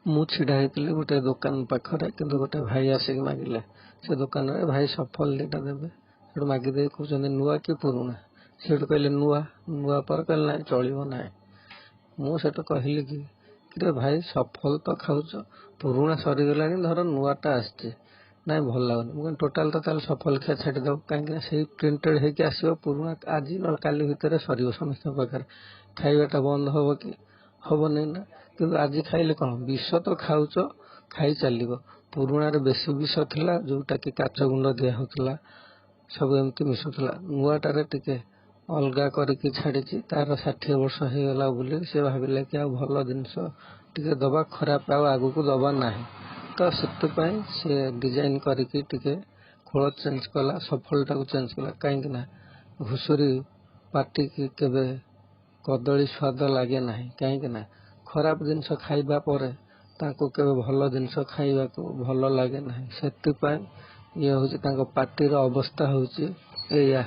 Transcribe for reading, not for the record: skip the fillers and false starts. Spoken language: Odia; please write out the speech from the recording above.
ମୁଁ ଛିଡ଼ା ହେଇଥିଲି ଗୋଟେ ଦୋକାନ ପାଖରେ, କିନ୍ତୁ ଗୋଟେ ଭାଇ ଆସିକି ମାଗିଲେ। ସେ ଦୋକାନରେ ଭାଇ ସଫଲ ଦିଟା ଦେବେ, ସେଠୁ ମାଗିଦେଇ କହୁଛନ୍ତି ନୂଆ କି ପୁରୁଣା। ସେଠୁ କହିଲେ ନୂଆ। ନୂଆ ପରେ କହିଲେ ନାଇଁ ଚଳିବ ନାହିଁ। ମୁଁ ସେଠୁ କହିଲି କିରେ ଭାଇ ସଫଲ ତ ଖାଉଛ, ପୁରୁଣା ସରିଗଲାଣି, ଧର ନୂଆଟା ଆସିଛି, ନାଇଁ ଭଲ ଲାଗୁନି। ମୁଁ କହିଲି ଟୋଟାଲ ତ ତାହେଲେ ସଫଲ ଖିଆ ଛାଡ଼ିଦେବ, କାହିଁକିନା ସେଇ ପ୍ରିଣ୍ଟେଡ୍ ହେଇକି ଆସିବ, ପୁରୁଣା ଆଜି ନହେଲେ କାଲି ଭିତରେ ସରିବ ସମସ୍ତଙ୍କ ପାଖରେ। ଖାଇବାଟା ବନ୍ଦ ହବ କି? ହବନି ନା। କିନ୍ତୁ ଆଜି ଖାଇଲେ କ'ଣ, ବିଷ ତ ଖାଉଛ, ଖାଇ ଚାଲିବ। ପୁରୁଣାରେ ବେଶୀ ବିଷ ଥିଲା, ଯୋଉଟା କି କାଚ ଗୁଣ୍ଡ ଦିଆ ହଉଥିଲା, ସବୁ ଏମିତି ମିଶୁଥିଲା। ନୂଆଟାରେ ଟିକେ ଅଲଗା କରିକି ଛାଡ଼ିଛି, ତାର 60 ବର୍ଷ ହେଇଗଲା ବୋଲି ସେ ଭାବିଲେ କି ଆଉ ଭଲ ଜିନିଷ ଟିକେ ଦବା, ଖରାପ ଆଉ ଆଗକୁ ଦବା ନାହିଁ। ତ ସେଥିପାଇଁ ସେ ଡିଜାଇନ କରିକି ଟିକେ ଖୋଳ ଚେଞ୍ଜ କଲା, ସଫଲଟାକୁ ଚେଞ୍ଜ କଲା। କାହିଁକି ନା ଘୁଷୁରୀ ପାଟିକି କେବେ କଦଳୀ ସ୍ୱାଦ ଲାଗେ ନାହିଁ, କାହିଁକି ନା ଖରାପ ଜିନିଷ ଖାଇବା ପରେ ତାଙ୍କୁ କେବେ ଭଲ ଜିନିଷ ଖାଇବାକୁ ଭଲ ଲାଗେ ନାହିଁ। ସେଥିପାଇଁ ଇଏ ହେଉଛି ତାଙ୍କ ପାଟିର ଅବସ୍ଥା ହେଉଛି ଏଇଆ।